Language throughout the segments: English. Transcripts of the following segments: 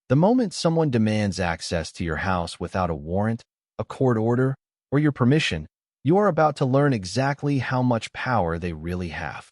The moment someone demands access to your house without a warrant, a court order, or your permission, you are about to learn exactly how much power they really have.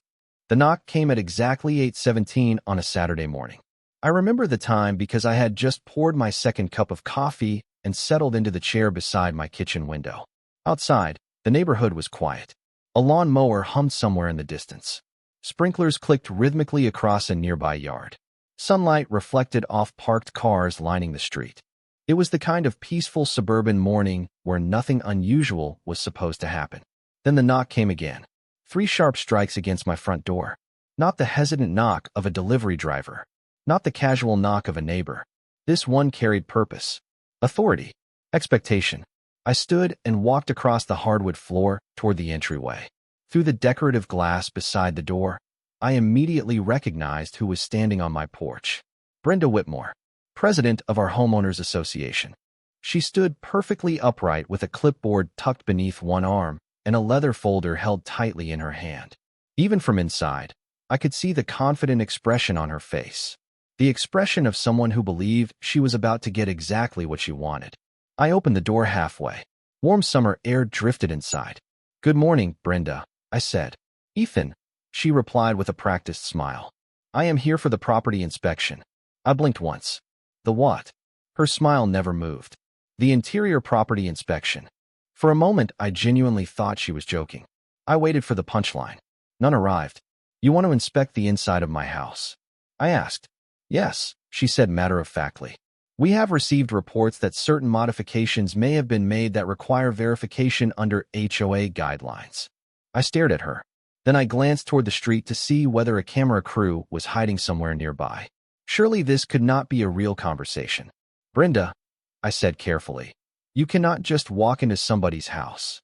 The knock came at exactly 8:17 on a Saturday morning. I remember the time because I had just poured my second cup of coffee and settled into the chair beside my kitchen window. Outside, the neighborhood was quiet. A lawn mower hummed somewhere in the distance. Sprinklers clicked rhythmically across a nearby yard. Sunlight reflected off parked cars lining the street. It was the kind of peaceful suburban morning where nothing unusual was supposed to happen. Then the knock came again. 3 sharp strikes against my front door. Not the hesitant knock of a delivery driver. Not the casual knock of a neighbor. This one carried purpose, authority, expectation. I stood and walked across the hardwood floor toward the entryway. Through the decorative glass beside the door, I immediately recognized who was standing on my porch. Brenda Whitmore, president of our Homeowners Association. She stood perfectly upright with a clipboard tucked beneath one arm and a leather folder held tightly in her hand. Even from inside, I could see the confident expression on her face. The expression of someone who believed she was about to get exactly what she wanted. I opened the door halfway. Warm summer air drifted inside. "Good morning, Brenda," I said. "Ethan," she replied with a practiced smile. "I am here for the property inspection." I blinked once. "The what?" Her smile never moved. "The interior property inspection." For a moment, I genuinely thought she was joking. I waited for the punchline. None arrived. "You want to inspect the inside of my house?" I asked. "Yes," she said matter-of-factly. "We have received reports that certain modifications may have been made that require verification under HOA guidelines." I stared at her. Then I glanced toward the street to see whether a camera crew was hiding somewhere nearby. Surely this could not be a real conversation. "Brenda," I said carefully, "you cannot just walk into somebody's house."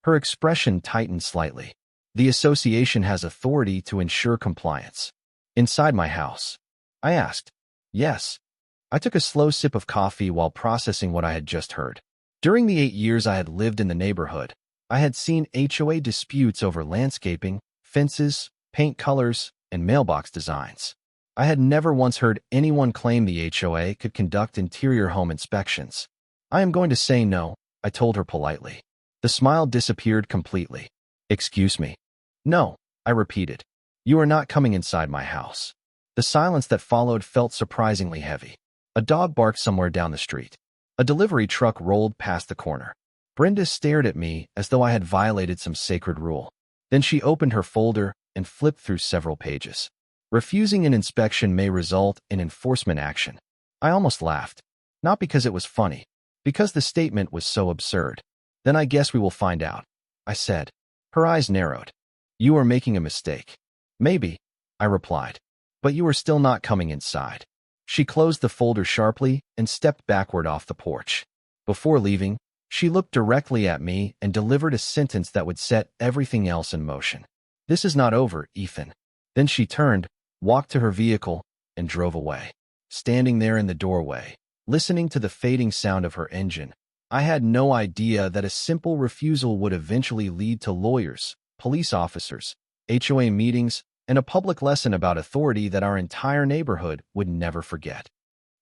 Her expression tightened slightly. "The association has authority to ensure compliance." "Inside my house?" I asked. "Yes." I took a slow sip of coffee while processing what I had just heard. During the 8 years I had lived in the neighborhood, I had seen HOA disputes over landscaping, fences, paint colors, and mailbox designs. I had never once heard anyone claim the HOA could conduct interior home inspections. "I am going to say no," I told her politely. The smile disappeared completely. "Excuse me." "No," I repeated. "You are not coming inside my house." The silence that followed felt surprisingly heavy. A dog barked somewhere down the street. A delivery truck rolled past the corner. Brenda stared at me as though I had violated some sacred rule. Then she opened her folder and flipped through several pages. "Refusing an inspection may result in enforcement action." I almost laughed. Not because it was funny, because the statement was so absurd. "Then I guess we will find out," I said. Her eyes narrowed. "You are making a mistake." "Maybe," I replied. "But you are still not coming inside." She closed the folder sharply and stepped backward off the porch. Before leaving, she looked directly at me and delivered a sentence that would set everything else in motion. "This is not over, Ethan." Then she turned, walked to her vehicle, and drove away. Standing there in the doorway, listening to the fading sound of her engine, I had no idea that a simple refusal would eventually lead to lawyers, police officers, HOA meetings, and a public lesson about authority that our entire neighborhood would never forget.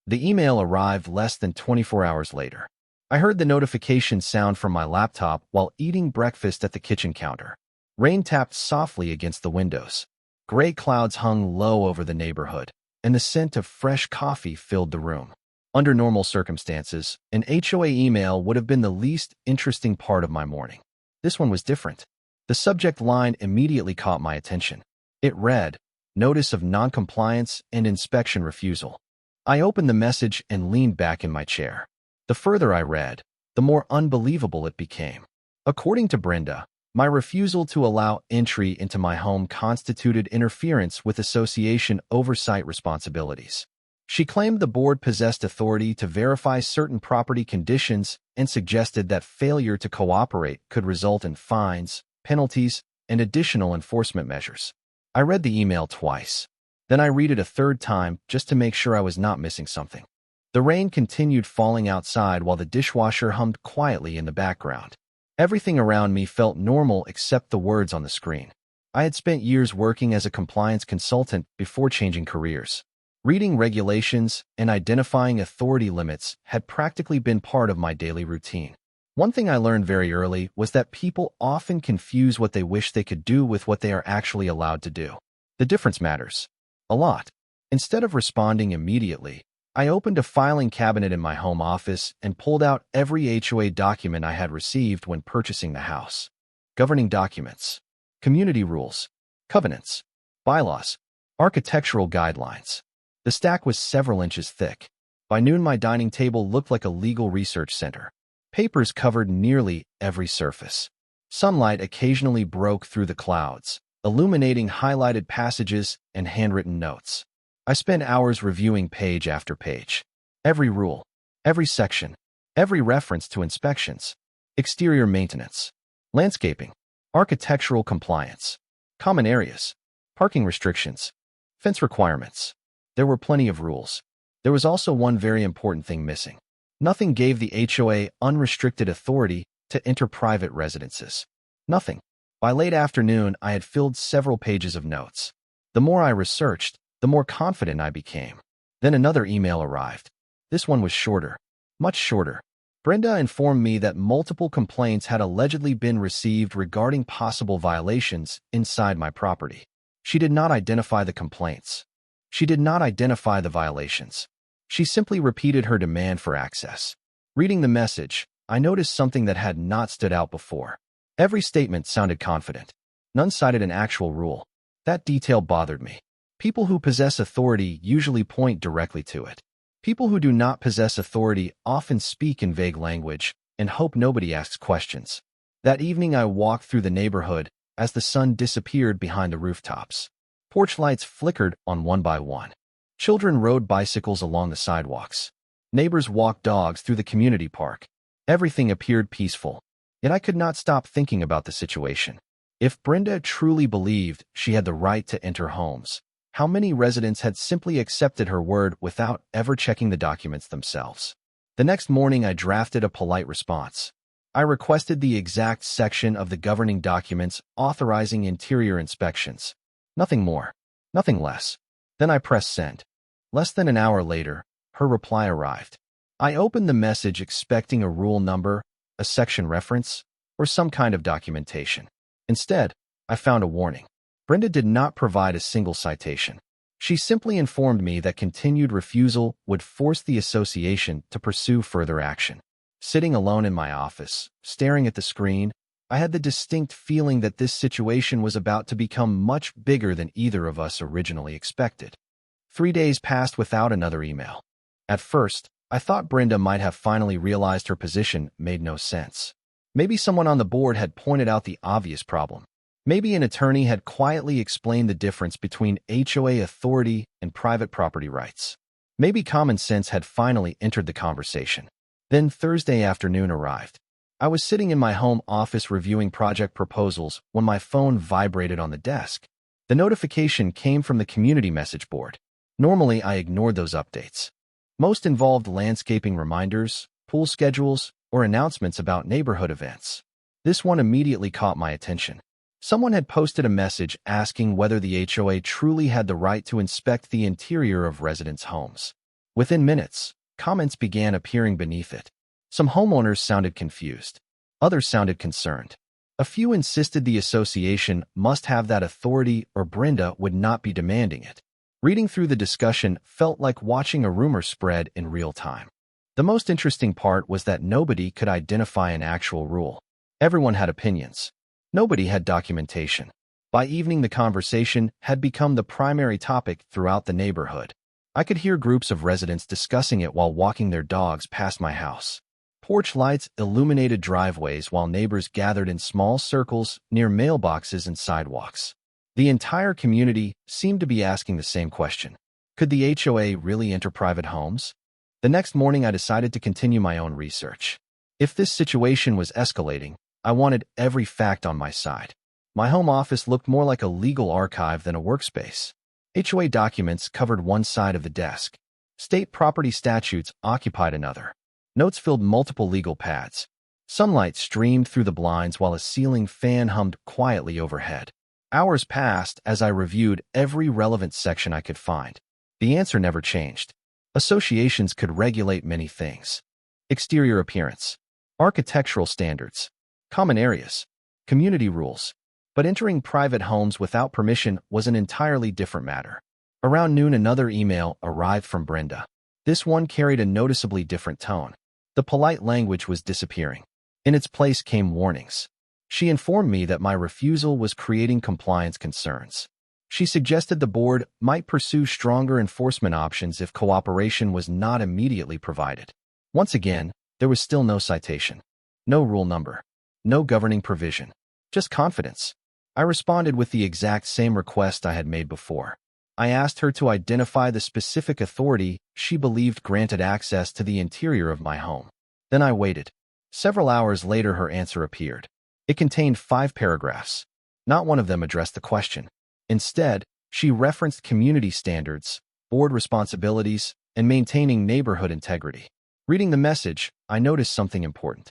The email arrived less than 24 hours later. I heard the notification sound from my laptop while eating breakfast at the kitchen counter. Rain tapped softly against the windows. Gray clouds hung low over the neighborhood, and the scent of fresh coffee filled the room. Under normal circumstances, an HOA email would have been the least interesting part of my morning. This one was different. The subject line immediately caught my attention. It read, "Notice of noncompliance and inspection refusal." I opened the message and leaned back in my chair. The further I read, the more unbelievable it became. According to Brenda, my refusal to allow entry into my home constituted interference with association oversight responsibilities. She claimed the board possessed authority to verify certain property conditions and suggested that failure to cooperate could result in fines, penalties, and additional enforcement measures. I read the email twice. Then I read it a third time just to make sure I was not missing something. The rain continued falling outside while the dishwasher hummed quietly in the background. Everything around me felt normal except the words on the screen. I had spent years working as a compliance consultant before changing careers. Reading regulations and identifying authority limits had practically been part of my daily routine. One thing I learned very early was that people often confuse what they wish they could do with what they are actually allowed to do. The difference matters a lot. Instead of responding immediately, I opened a filing cabinet in my home office and pulled out every HOA document I had received when purchasing the house. Governing documents, community rules, covenants, bylaws, architectural guidelines. The stack was several inches thick. By noon, my dining table looked like a legal research center. Papers covered nearly every surface. Sunlight occasionally broke through the clouds, illuminating highlighted passages and handwritten notes. I spent hours reviewing page after page. Every rule, every section, every reference to inspections, exterior maintenance, landscaping, architectural compliance, common areas, parking restrictions, fence requirements. There were plenty of rules. There was also one very important thing missing. Nothing gave the HOA unrestricted authority to enter private residences. Nothing. By late afternoon, I had filled several pages of notes. The more I researched, the more confident I became. Then another email arrived. This one was shorter, much shorter. Brenda informed me that multiple complaints had allegedly been received regarding possible violations inside my property. She did not identify the complaints. She did not identify the violations. She simply repeated her demand for access. Reading the message, I noticed something that had not stood out before. Every statement sounded confident. None cited an actual rule. That detail bothered me. People who possess authority usually point directly to it. People who do not possess authority often speak in vague language and hope nobody asks questions. That evening, I walked through the neighborhood as the sun disappeared behind the rooftops. Porch lights flickered on one by one. Children rode bicycles along the sidewalks. Neighbors walked dogs through the community park. Everything appeared peaceful, yet I could not stop thinking about the situation. If Brenda truly believed she had the right to enter homes, how many residents had simply accepted her word without ever checking the documents themselves? The next morning, I drafted a polite response. I requested the exact section of the governing documents authorizing interior inspections. Nothing more, nothing less. Then I pressed send. Less than an hour later, her reply arrived. I opened the message expecting a rule number, a section reference, or some kind of documentation. Instead, I found a warning. Brenda did not provide a single citation. She simply informed me that continued refusal would force the association to pursue further action. Sitting alone in my office, staring at the screen, I had the distinct feeling that this situation was about to become much bigger than either of us originally expected. 3 days passed without another email. At first, I thought Brenda might have finally realized her position made no sense. Maybe someone on the board had pointed out the obvious problem. Maybe an attorney had quietly explained the difference between HOA authority and private property rights. Maybe common sense had finally entered the conversation. Then Thursday afternoon arrived. I was sitting in my home office reviewing project proposals when my phone vibrated on the desk. The notification came from the community message board. Normally, I ignored those updates. Most involved landscaping reminders, pool schedules, or announcements about neighborhood events. This one immediately caught my attention. Someone had posted a message asking whether the HOA truly had the right to inspect the interior of residents' homes. Within minutes, comments began appearing beneath it. Some homeowners sounded confused. Others sounded concerned. A few insisted the association must have that authority or Brenda would not be demanding it. Reading through the discussion felt like watching a rumor spread in real time. The most interesting part was that nobody could identify an actual rule. Everyone had opinions. Nobody had documentation. By evening, the conversation had become the primary topic throughout the neighborhood. I could hear groups of residents discussing it while walking their dogs past my house. Porch lights illuminated driveways while neighbors gathered in small circles near mailboxes and sidewalks. The entire community seemed to be asking the same question. Could the HOA really enter private homes? The next morning, I decided to continue my own research. If this situation was escalating, I wanted every fact on my side. My home office looked more like a legal archive than a workspace. HOA documents covered one side of the desk. State property statutes occupied another. Notes filled multiple legal pads. Sunlight streamed through the blinds while a ceiling fan hummed quietly overhead. Hours passed as I reviewed every relevant section I could find. The answer never changed. Associations could regulate many things: exterior appearance, architectural standards, common areas, community rules. But entering private homes without permission was an entirely different matter. Around noon, another email arrived from Brenda. This one carried a noticeably different tone. The polite language was disappearing. In its place came warnings. She informed me that my refusal was creating compliance concerns. She suggested the board might pursue stronger enforcement options if cooperation was not immediately provided. Once again, there was still no citation, no rule number, no governing provision, just confidence. I responded with the exact same request I had made before. I asked her to identify the specific authority she believed granted access to the interior of my home. Then I waited. Several hours later, her answer appeared. It contained 5 paragraphs. Not one of them addressed the question. Instead, she referenced community standards, board responsibilities, and maintaining neighborhood integrity. Reading the message, I noticed something important.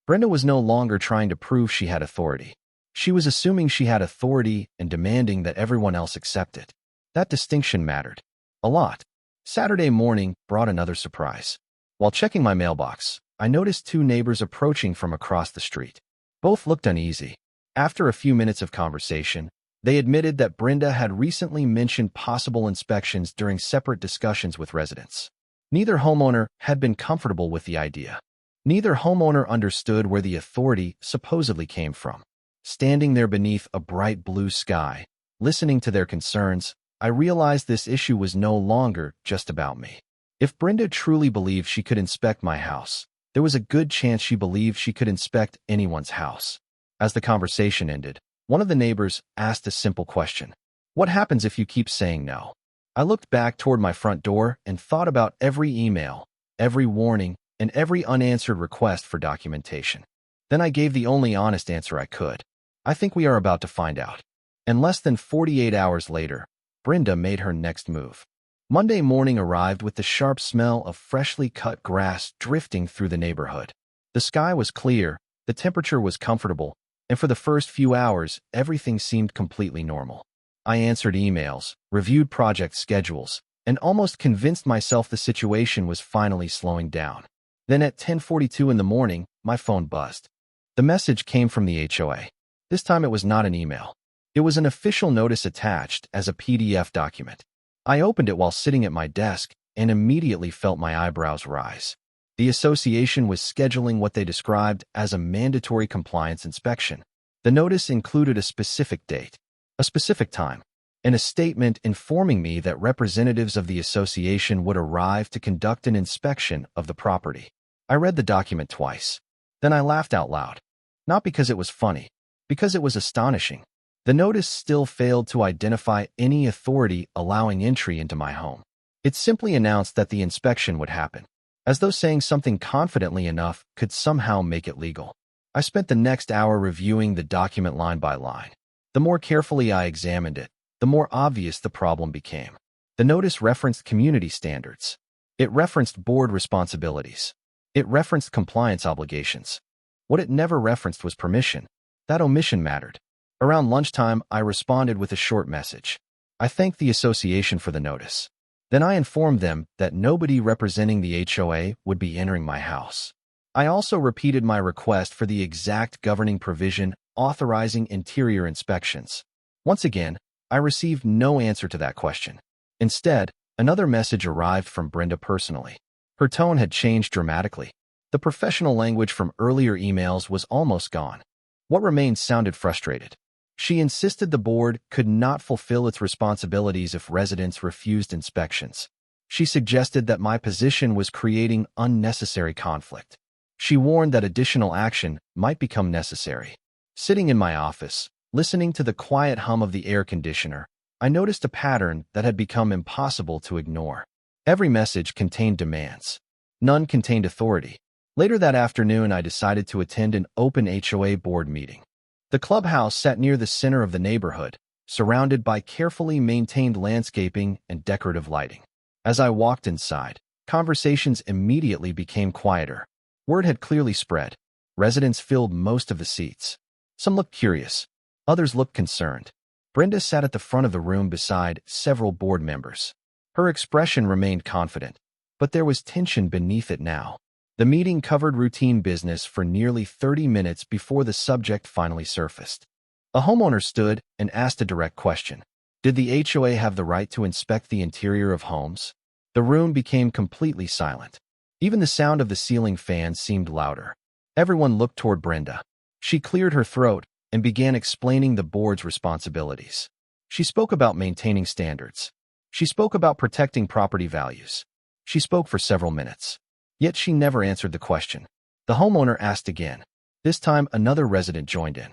Brenda was no longer trying to prove she had authority. She was assuming she had authority and demanding that everyone else accept it. That distinction mattered a lot. Saturday morning brought another surprise. While checking my mailbox, I noticed 2 neighbors approaching from across the street. Both looked uneasy. After a few minutes of conversation, they admitted that Brenda had recently mentioned possible inspections during separate discussions with residents. Neither homeowner had been comfortable with the idea. Neither homeowner understood where the authority supposedly came from. Standing there beneath a bright blue sky, listening to their concerns, I realized this issue was no longer just about me. If Brenda truly believed she could inspect my house, there was a good chance she believed she could inspect anyone's house. As the conversation ended, one of the neighbors asked a simple question. What happens if you keep saying no? I looked back toward my front door and thought about every email, every warning, and every unanswered request for documentation. Then I gave the only honest answer I could. I think we are about to find out. And less than 48 hours later, Brenda made her next move. Monday morning arrived with the sharp smell of freshly cut grass drifting through the neighborhood. The sky was clear, the temperature was comfortable, and for the first few hours, everything seemed completely normal. I answered emails, reviewed project schedules, and almost convinced myself the situation was finally slowing down. Then at 10:42 in the morning, my phone buzzed. The message came from the HOA. This time it was not an email. It was an official notice attached as a PDF document. I opened it while sitting at my desk and immediately felt my eyebrows rise. The association was scheduling what they described as a mandatory compliance inspection. The notice included a specific date, a specific time, and a statement informing me that representatives of the association would arrive to conduct an inspection of the property. I read the document twice. Then I laughed out loud. Not because it was funny, because it was astonishing. The notice still failed to identify any authority allowing entry into my home. It simply announced that the inspection would happen, as though saying something confidently enough could somehow make it legal. I spent the next hour reviewing the document line by line. The more carefully I examined it, the more obvious the problem became. The notice referenced community standards. It referenced board responsibilities. It referenced compliance obligations. What it never referenced was permission. That omission mattered. Around lunchtime, I responded with a short message. I thanked the association for the notice. Then I informed them that nobody representing the HOA would be entering my house. I also repeated my request for the exact governing provision authorizing interior inspections. Once again, I received no answer to that question. Instead, another message arrived from Brenda personally. Her tone had changed dramatically. The professional language from earlier emails was almost gone. What remained sounded frustrated. She insisted the board could not fulfill its responsibilities if residents refused inspections. She suggested that my position was creating unnecessary conflict. She warned that additional action might become necessary. Sitting in my office, listening to the quiet hum of the air conditioner, I noticed a pattern that had become impossible to ignore. Every message contained demands. None contained authority. Later that afternoon, I decided to attend an open HOA board meeting. The clubhouse sat near the center of the neighborhood, surrounded by carefully maintained landscaping and decorative lighting. As I walked inside, conversations immediately became quieter. Word had clearly spread. Residents filled most of the seats. Some looked curious. Others looked concerned. Brenda sat at the front of the room beside several board members. Her expression remained confident, but there was tension beneath it now. The meeting covered routine business for nearly 30 minutes before the subject finally surfaced. A homeowner stood and asked a direct question. Did the HOA have the right to inspect the interior of homes? The room became completely silent. Even the sound of the ceiling fan seemed louder. Everyone looked toward Brenda. She cleared her throat and began explaining the board's responsibilities. She spoke about maintaining standards. She spoke about protecting property values. She spoke for several minutes. Yet she never answered the question. The homeowner asked again. This time another resident joined in.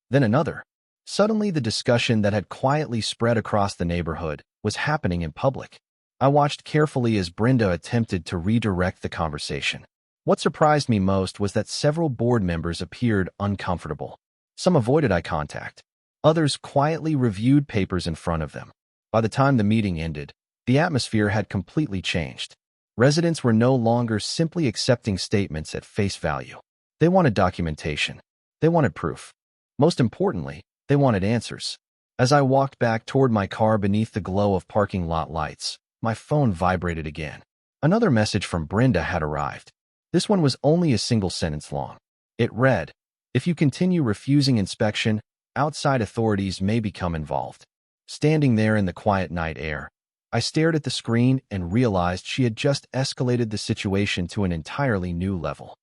Then another. Suddenly the discussion that had quietly spread across the neighborhood was happening in public. I watched carefully as Brenda attempted to redirect the conversation. What surprised me most was that several board members appeared uncomfortable. Some avoided eye contact. Others quietly reviewed papers in front of them. By the time the meeting ended, the atmosphere had completely changed. Residents were no longer simply accepting statements at face value. They wanted documentation. They wanted proof. Most importantly, they wanted answers. As I walked back toward my car beneath the glow of parking lot lights, my phone vibrated again. Another message from Brenda had arrived. This one was only a single sentence long. It read, "If you continue refusing inspection, outside authorities may become involved." Standing there in the quiet night air, I stared at the screen and realized she had just escalated the situation to an entirely new level.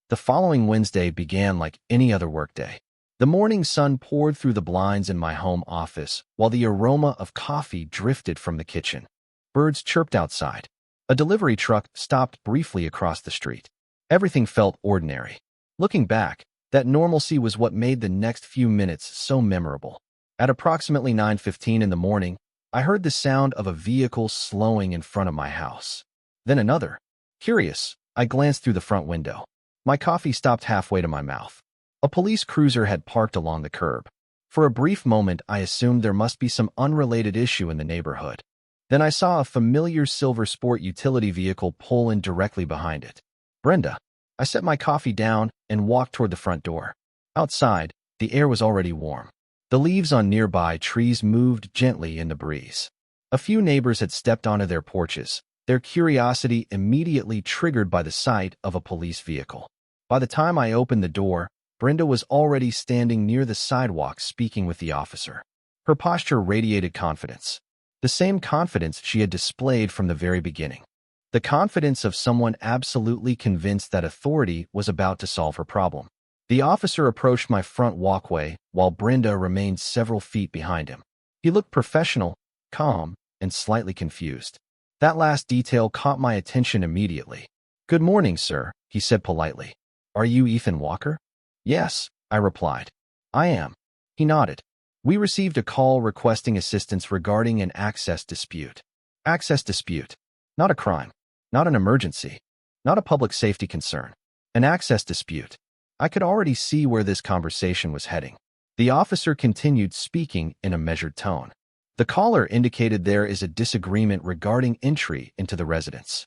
The following Wednesday began like any other workday. The morning sun poured through the blinds in my home office, while the aroma of coffee drifted from the kitchen. Birds chirped outside. A delivery truck stopped briefly across the street. Everything felt ordinary. Looking back, that normalcy was what made the next few minutes so memorable. At approximately 9:15 in the morning, I heard the sound of a vehicle slowing in front of my house. Then another. Curious, I glanced through the front window. My coffee stopped halfway to my mouth. A police cruiser had parked along the curb. For a brief moment, I assumed there must be some unrelated issue in the neighborhood. Then I saw a familiar silver sport utility vehicle pull in directly behind it. Brenda. I set my coffee down and walked toward the front door. Outside, the air was already warm. The leaves on nearby trees moved gently in the breeze. A few neighbors had stepped onto their porches, their curiosity immediately triggered by the sight of a police vehicle. By the time I opened the door, Brenda was already standing near the sidewalk speaking with the officer. Her posture radiated confidence. The same confidence she had displayed from the very beginning. The confidence of someone absolutely convinced that authority was about to solve her problem. The officer approached my front walkway while Brenda remained several feet behind him. He looked professional, calm, and slightly confused. That last detail caught my attention immediately. "Good morning, sir," he said politely. "Are you Ethan Walker?" "Yes," I replied. "I am." He nodded. "We received a call requesting assistance regarding an access dispute." Access dispute. Not a crime. Not an emergency. Not a public safety concern. An access dispute. I could already see where this conversation was heading. The officer continued speaking in a measured tone. The caller indicated there is a disagreement regarding entry into the residence.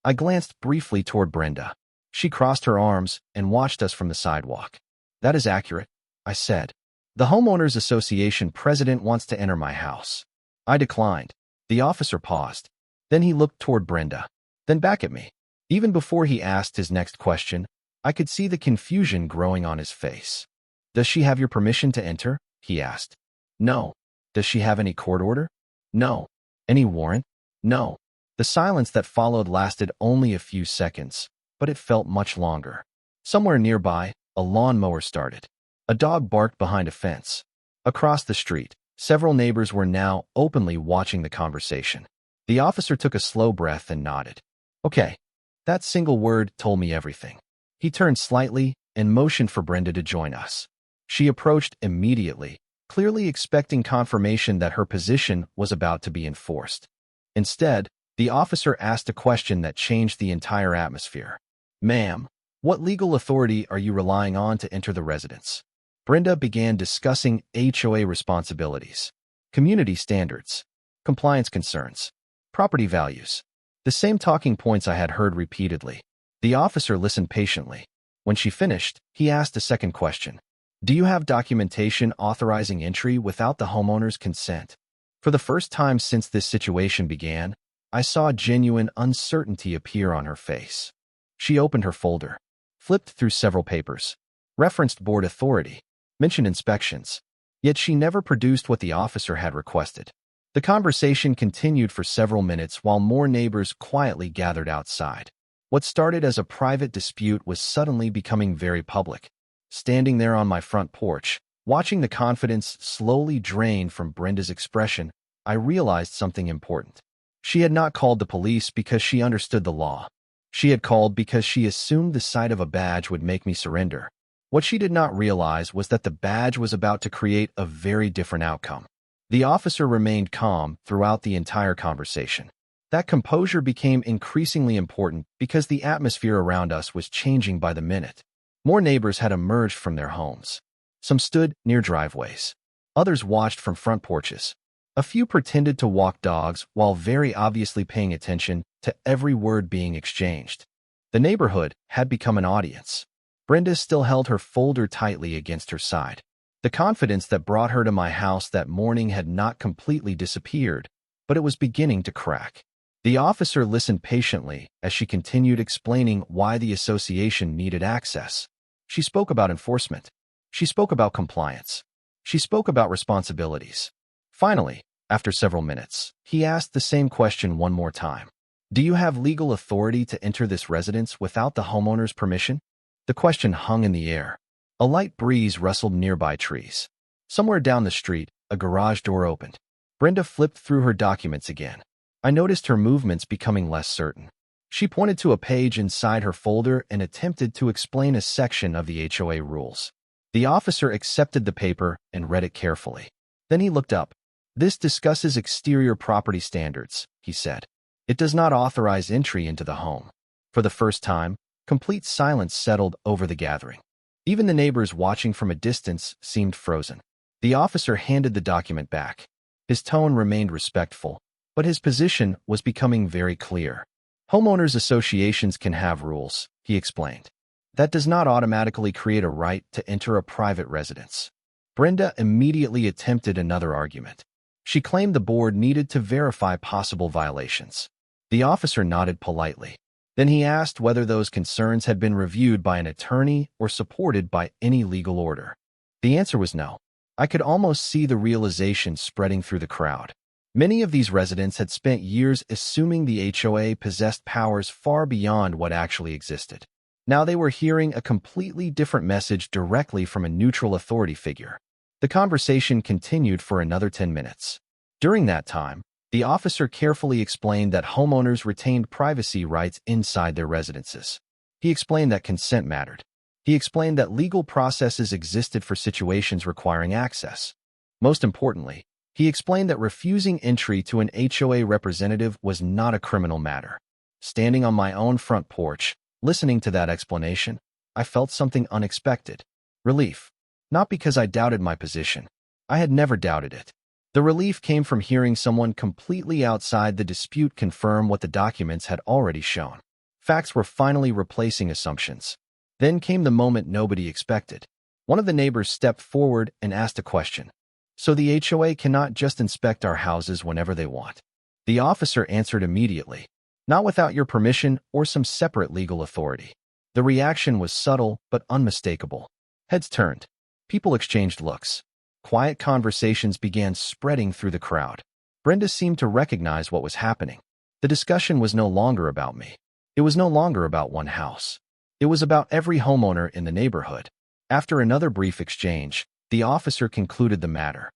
I glanced briefly toward Brenda. She crossed her arms and watched us from the sidewalk. "That is accurate," I said. "The Homeowners Association president wants to enter my house." I declined. The officer paused. Then he looked toward Brenda. Then back at me. Even before he asked his next question, I could see the confusion growing on his face. "Does she have your permission to enter?" he asked. "No." "Does she have any court order?" "No." "Any warrant?" "No." The silence that followed lasted only a few seconds, but it felt much longer. Somewhere nearby, a lawnmower started. A dog barked behind a fence. Across the street, several neighbors were now openly watching the conversation. The officer took a slow breath and nodded. "Okay." That single word told me everything. He turned slightly and motioned for Brenda to join us. She approached immediately, clearly expecting confirmation that her position was about to be enforced. Instead, the officer asked a question that changed the entire atmosphere. "Ma'am, what legal authority are you relying on to enter the residence?" Brenda began discussing HOA responsibilities, community standards, compliance concerns, property values, the same talking points I had heard repeatedly. The officer listened patiently. When she finished, he asked a second question. "Do you have documentation authorizing entry without the homeowner's consent?" For the first time since this situation began, I saw genuine uncertainty appear on her face. She opened her folder, flipped through several papers, referenced board authority, mentioned inspections, yet she never produced what the officer had requested. The conversation continued for several minutes while more neighbors quietly gathered outside. What started as a private dispute was suddenly becoming very public. Standing there on my front porch, watching the confidence slowly drain from Brenda's expression, I realized something important. She had not called the police because she understood the law. She had called because she assumed the sight of a badge would make me surrender. What she did not realize was that the badge was about to create a very different outcome. The officer remained calm throughout the entire conversation. That composure became increasingly important because the atmosphere around us was changing by the minute. More neighbors had emerged from their homes. Some stood near driveways. Others watched from front porches. A few pretended to walk dogs while very obviously paying attention to every word being exchanged. The neighborhood had become an audience. Brenda still held her folder tightly against her side. The confidence that brought her to my house that morning had not completely disappeared, but it was beginning to crack. The officer listened patiently as she continued explaining why the association needed access. She spoke about enforcement. She spoke about compliance. She spoke about responsibilities. Finally, after several minutes, he asked the same question one more time. Do you have legal authority to enter this residence without the homeowner's permission? The question hung in the air. A light breeze rustled nearby trees. Somewhere down the street, a garage door opened. Brenda flipped through her documents again. I noticed her movements becoming less certain. She pointed to a page inside her folder and attempted to explain a section of the HOA rules. The officer accepted the paper and read it carefully. Then he looked up. This discusses exterior property standards, he said. It does not authorize entry into the home. For the first time, complete silence settled over the gathering. Even the neighbors watching from a distance seemed frozen. The officer handed the document back. His tone remained respectful, but his position was becoming very clear. Homeowners associations can have rules, he explained. That does not automatically create a right to enter a private residence. Brenda immediately attempted another argument. She claimed the board needed to verify possible violations. The officer nodded politely. Then he asked whether those concerns had been reviewed by an attorney or supported by any legal order. The answer was no. I could almost see the realization spreading through the crowd. Many of these residents had spent years assuming the HOA possessed powers far beyond what actually existed. Now they were hearing a completely different message directly from a neutral authority figure. The conversation continued for another 10 minutes. During that time, the officer carefully explained that homeowners retained privacy rights inside their residences. He explained that consent mattered. He explained that legal processes existed for situations requiring access. Most importantly, he explained that refusing entry to an HOA representative was not a criminal matter. Standing on my own front porch, listening to that explanation, I felt something unexpected. Relief. Not because I doubted my position. I had never doubted it. The relief came from hearing someone completely outside the dispute confirm what the documents had already shown. Facts were finally replacing assumptions. Then came the moment nobody expected. One of the neighbors stepped forward and asked a question. So the HOA cannot just inspect our houses whenever they want? The officer answered immediately. Not without your permission or some separate legal authority. The reaction was subtle but unmistakable. Heads turned. People exchanged looks. Quiet conversations began spreading through the crowd. Brenda seemed to recognize what was happening. The discussion was no longer about me. It was no longer about one house. It was about every homeowner in the neighborhood. After another brief exchange, the officer concluded the matter.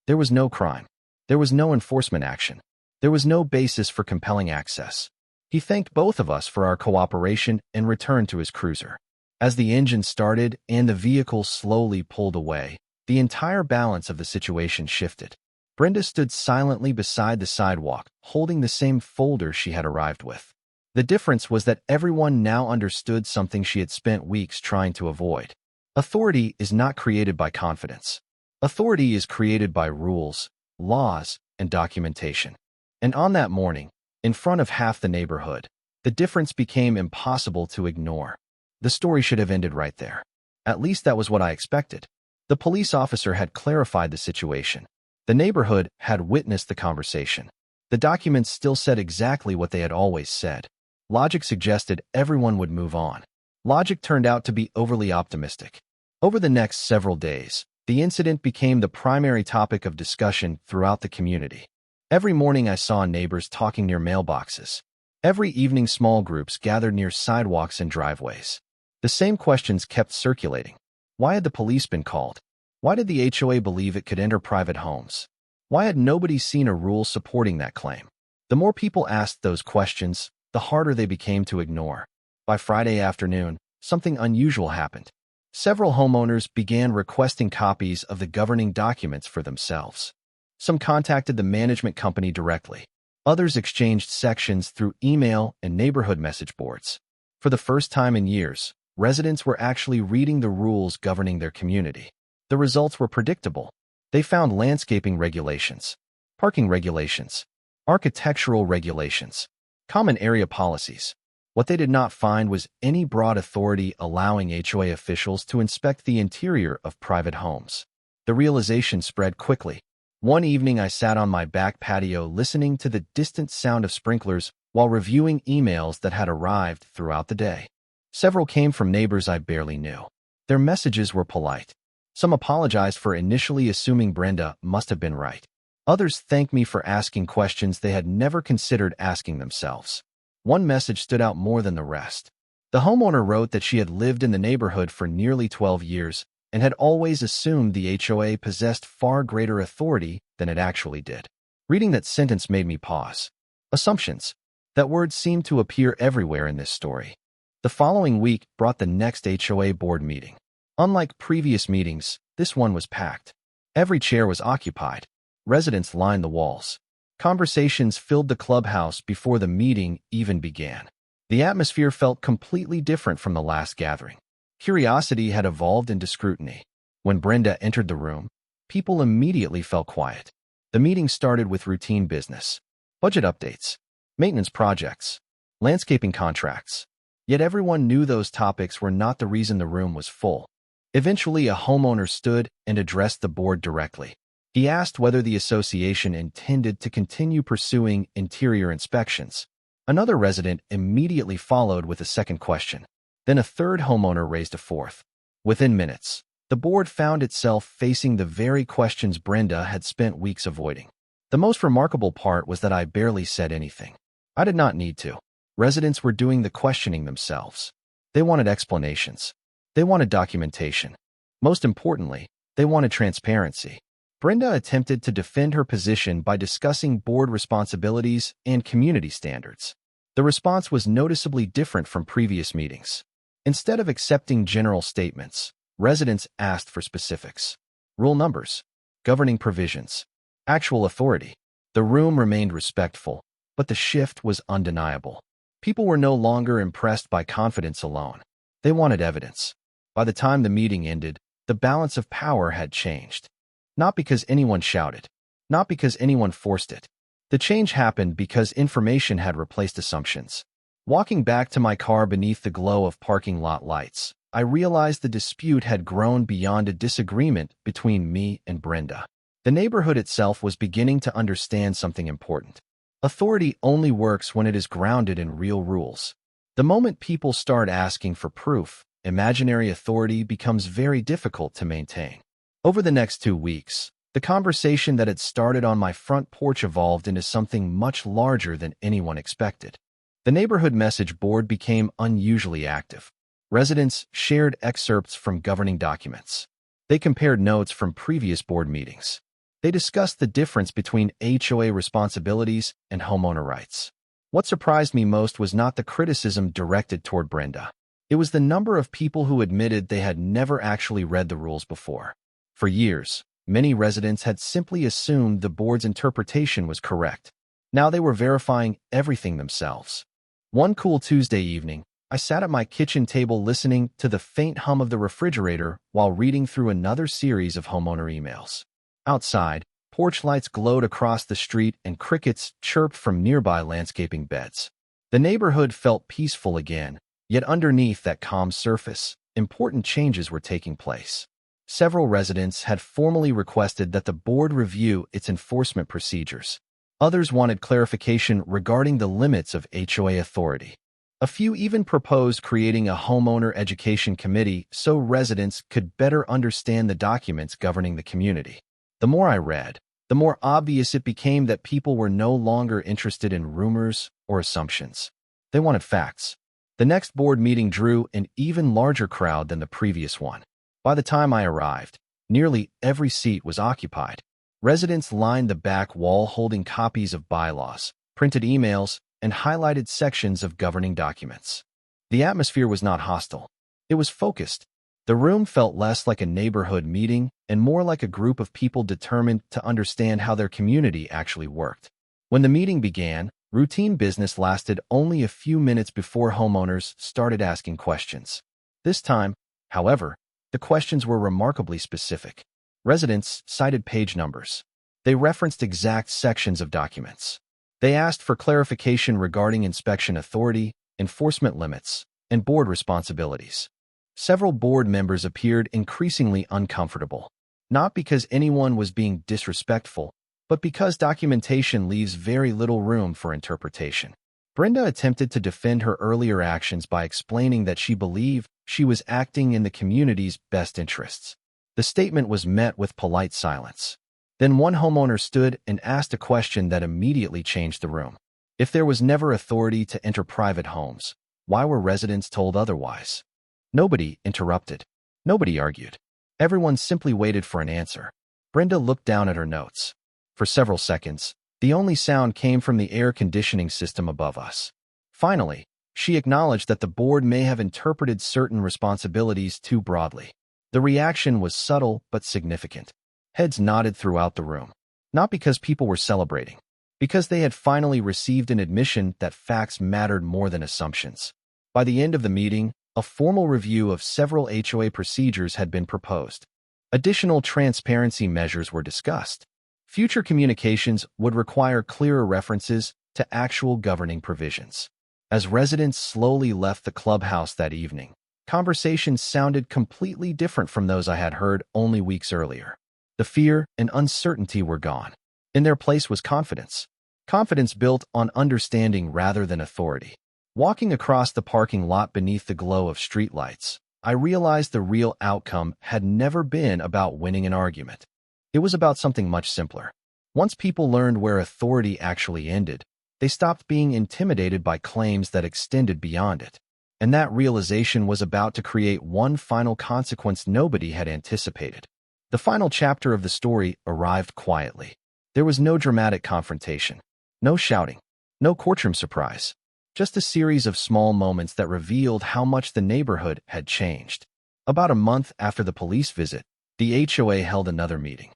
There was no crime. There was no enforcement action. There was no basis for compelling access. He thanked both of us for our cooperation and returned to his cruiser. As the engine started and the vehicle slowly pulled away, the entire balance of the situation shifted. Brenda stood silently beside the sidewalk, holding the same folder she had arrived with. The difference was that everyone now understood something she had spent weeks trying to avoid. Authority is not created by confidence. Authority is created by rules, laws, and documentation. And on that morning, in front of half the neighborhood, the difference became impossible to ignore. The story should have ended right there. At least that was what I expected. The police officer had clarified the situation. The neighborhood had witnessed the conversation. The documents still said exactly what they had always said. Logic suggested everyone would move on. Logic turned out to be overly optimistic. Over the next several days, the incident became the primary topic of discussion throughout the community. Every morning I saw neighbors talking near mailboxes. Every evening small groups gathered near sidewalks and driveways. The same questions kept circulating. Why had the police been called? Why did the HOA believe it could enter private homes? Why had nobody seen a rule supporting that claim? The more people asked those questions, the harder they became to ignore. By Friday afternoon, something unusual happened. Several homeowners began requesting copies of the governing documents for themselves. Some contacted the management company directly. Others exchanged sections through email and neighborhood message boards. For the first time in years, residents were actually reading the rules governing their community. The results were predictable. They found landscaping regulations, parking regulations, architectural regulations, common area policies. What they did not find was any broad authority allowing HOA officials to inspect the interior of private homes. The realization spread quickly. One evening I sat on my back patio listening to the distant sound of sprinklers while reviewing emails that had arrived throughout the day. Several came from neighbors I barely knew. Their messages were polite. Some apologized for initially assuming Brenda must have been right. Others thanked me for asking questions they had never considered asking themselves. One message stood out more than the rest. The homeowner wrote that she had lived in the neighborhood for nearly 12 years and had always assumed the HOA possessed far greater authority than it actually did. Reading that sentence made me pause. Assumptions. That word seemed to appear everywhere in this story. The following week brought the next HOA board meeting. Unlike previous meetings, this one was packed. Every chair was occupied. Residents lined the walls. Conversations filled the clubhouse before the meeting even began. The atmosphere felt completely different from the last gathering. Curiosity had evolved into scrutiny. When Brenda entered the room, people immediately fell quiet. The meeting started with routine business. Budget updates, maintenance projects, landscaping contracts. Yet everyone knew those topics were not the reason the room was full. Eventually, a homeowner stood and addressed the board directly. He asked whether the association intended to continue pursuing interior inspections. Another resident immediately followed with a second question. Then a third homeowner raised a fourth. Within minutes, the board found itself facing the very questions Brenda had spent weeks avoiding. The most remarkable part was that I barely said anything. I did not need to. Residents were doing the questioning themselves. They wanted explanations. They wanted documentation. Most importantly, they wanted transparency. Brenda attempted to defend her position by discussing board responsibilities and community standards. The response was noticeably different from previous meetings. Instead of accepting general statements, residents asked for specifics. Rule numbers, governing provisions, actual authority. The room remained respectful, but the shift was undeniable. People were no longer impressed by confidence alone. They wanted evidence. By the time the meeting ended, the balance of power had changed. Not because anyone shouted, not because anyone forced it. The change happened because information had replaced assumptions. Walking back to my car beneath the glow of parking lot lights, I realized the dispute had grown beyond a disagreement between me and Brenda. The neighborhood itself was beginning to understand something important. Authority only works when it is grounded in real rules. The moment people start asking for proof, imaginary authority becomes very difficult to maintain. Over the next 2 weeks, the conversation that had started on my front porch evolved into something much larger than anyone expected. The neighborhood message board became unusually active. Residents shared excerpts from governing documents. They compared notes from previous board meetings. They discussed the difference between HOA responsibilities and homeowner rights. What surprised me most was not the criticism directed toward Brenda. It was the number of people who admitted they had never actually read the rules before. For years, many residents had simply assumed the board's interpretation was correct. Now they were verifying everything themselves. One cool Tuesday evening, I sat at my kitchen table listening to the faint hum of the refrigerator while reading through another series of homeowner emails. Outside, porch lights glowed across the street and crickets chirped from nearby landscaping beds. The neighborhood felt peaceful again, yet underneath that calm surface, important changes were taking place. Several residents had formally requested that the board review its enforcement procedures. Others wanted clarification regarding the limits of HOA authority. A few even proposed creating a homeowner education committee so residents could better understand the documents governing the community. The more I read, the more obvious it became that people were no longer interested in rumors or assumptions. They wanted facts. The next board meeting drew an even larger crowd than the previous one. By the time I arrived, nearly every seat was occupied. Residents lined the back wall holding copies of bylaws, printed emails, and highlighted sections of governing documents. The atmosphere was not hostile. It was focused. The room felt less like a neighborhood meeting and more like a group of people determined to understand how their community actually worked. When the meeting began, routine business lasted only a few minutes before homeowners started asking questions. This time, however, the questions were remarkably specific. Residents cited page numbers. They referenced exact sections of documents. They asked for clarification regarding inspection authority, enforcement limits, and board responsibilities. Several board members appeared increasingly uncomfortable, not because anyone was being disrespectful, but because documentation leaves very little room for interpretation. Brenda attempted to defend her earlier actions by explaining that she believed she was acting in the community's best interests. The statement was met with polite silence. Then one homeowner stood and asked a question that immediately changed the room. If there was never authority to enter private homes, why were residents told otherwise? Nobody interrupted. Nobody argued. Everyone simply waited for an answer. Brenda looked down at her notes. For several seconds, the only sound came from the air conditioning system above us. Finally, she acknowledged that the board may have interpreted certain responsibilities too broadly. The reaction was subtle but significant. Heads nodded throughout the room. Not because people were celebrating, because they had finally received an admission that facts mattered more than assumptions. By the end of the meeting, a formal review of several HOA procedures had been proposed. Additional transparency measures were discussed. Future communications would require clearer references to actual governing provisions. As residents slowly left the clubhouse that evening, conversations sounded completely different from those I had heard only weeks earlier. The fear and uncertainty were gone. In their place was confidence. Confidence built on understanding rather than authority. Walking across the parking lot beneath the glow of streetlights, I realized the real outcome had never been about winning an argument. It was about something much simpler. Once people learned where authority actually ended, they stopped being intimidated by claims that extended beyond it. And that realization was about to create one final consequence nobody had anticipated. The final chapter of the story arrived quietly. There was no dramatic confrontation, no shouting, no courtroom surprise, just a series of small moments that revealed how much the neighborhood had changed. About a month after the police visit, the HOA held another meeting.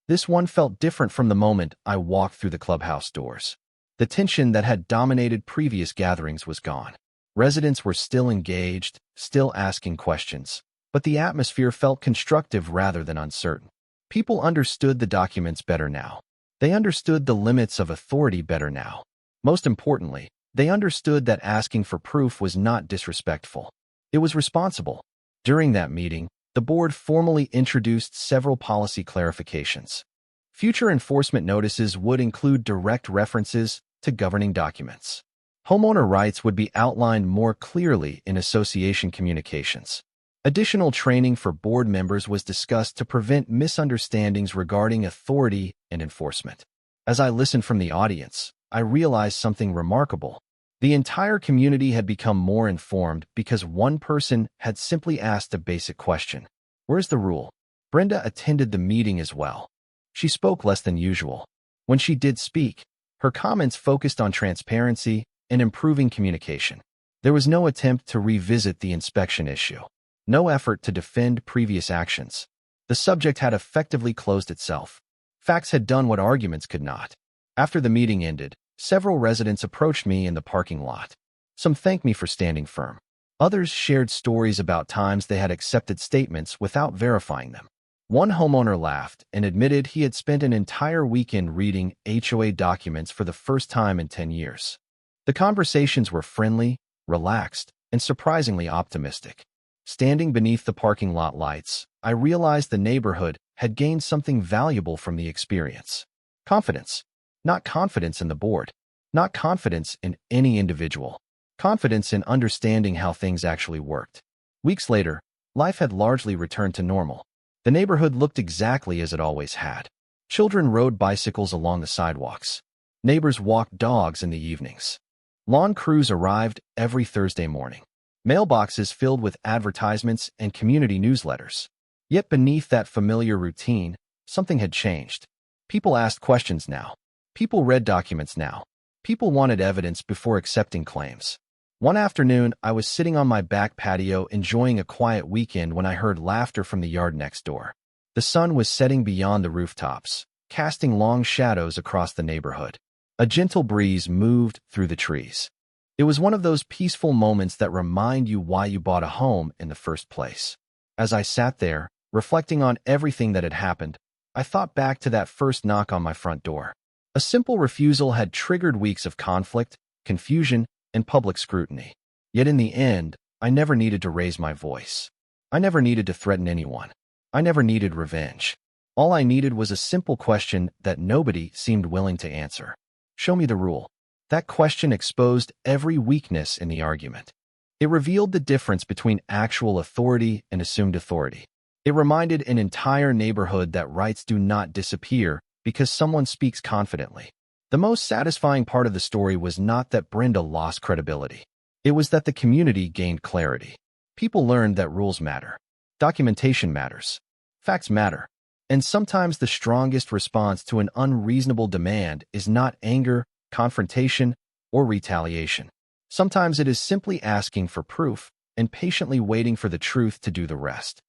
This one felt different from the moment I walked through the clubhouse doors. The tension that had dominated previous gatherings was gone. Residents were still engaged, still asking questions, but the atmosphere felt constructive rather than uncertain. People understood the documents better now. They understood the limits of authority better now. Most importantly, they understood that asking for proof was not disrespectful. It was responsible. During that meeting, the board formally introduced several policy clarifications. Future enforcement notices would include direct references to governing documents. Homeowner rights would be outlined more clearly in association communications. Additional training for board members was discussed to prevent misunderstandings regarding authority and enforcement. As I listened from the audience, I realized something remarkable. The entire community had become more informed because one person had simply asked a basic question. Where's the rule? Brenda attended the meeting as well. She spoke less than usual. When she did speak, her comments focused on transparency and improving communication. There was no attempt to revisit the inspection issue. No effort to defend previous actions. The subject had effectively closed itself. Facts had done what arguments could not. After the meeting ended, several residents approached me in the parking lot. Some thanked me for standing firm. Others shared stories about times they had accepted statements without verifying them. One homeowner laughed and admitted he had spent an entire weekend reading HOA documents for the first time in 10 years. The conversations were friendly, relaxed, and surprisingly optimistic. Standing beneath the parking lot lights, I realized the neighborhood had gained something valuable from the experience. Confidence. Not confidence in the board. Not confidence in any individual. Confidence in understanding how things actually worked. Weeks later, life had largely returned to normal. The neighborhood looked exactly as it always had. Children rode bicycles along the sidewalks. Neighbors walked dogs in the evenings. Lawn crews arrived every Thursday morning. Mailboxes filled with advertisements and community newsletters. Yet beneath that familiar routine, something had changed. People asked questions now. People read documents now. People wanted evidence before accepting claims. One afternoon, I was sitting on my back patio enjoying a quiet weekend when I heard laughter from the yard next door. The sun was setting beyond the rooftops, casting long shadows across the neighborhood. A gentle breeze moved through the trees. It was one of those peaceful moments that remind you why you bought a home in the first place. As I sat there, reflecting on everything that had happened, I thought back to that first knock on my front door. A simple refusal had triggered weeks of conflict, confusion, and public scrutiny. Yet in the end, I never needed to raise my voice. I never needed to threaten anyone. I never needed revenge. All I needed was a simple question that nobody seemed willing to answer. Show me the rule. That question exposed every weakness in the argument. It revealed the difference between actual authority and assumed authority. It reminded an entire neighborhood that rights do not disappear because someone speaks confidently. The most satisfying part of the story was not that Brenda lost credibility. It was that the community gained clarity. People learned that rules matter. Documentation matters. Facts matter. And sometimes the strongest response to an unreasonable demand is not anger, confrontation, or retaliation. Sometimes it is simply asking for proof and patiently waiting for the truth to do the rest.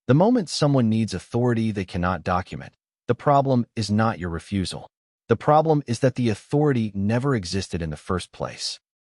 The moment someone needs authority they cannot document, the problem is not your refusal. The problem is that the authority never existed in the first place.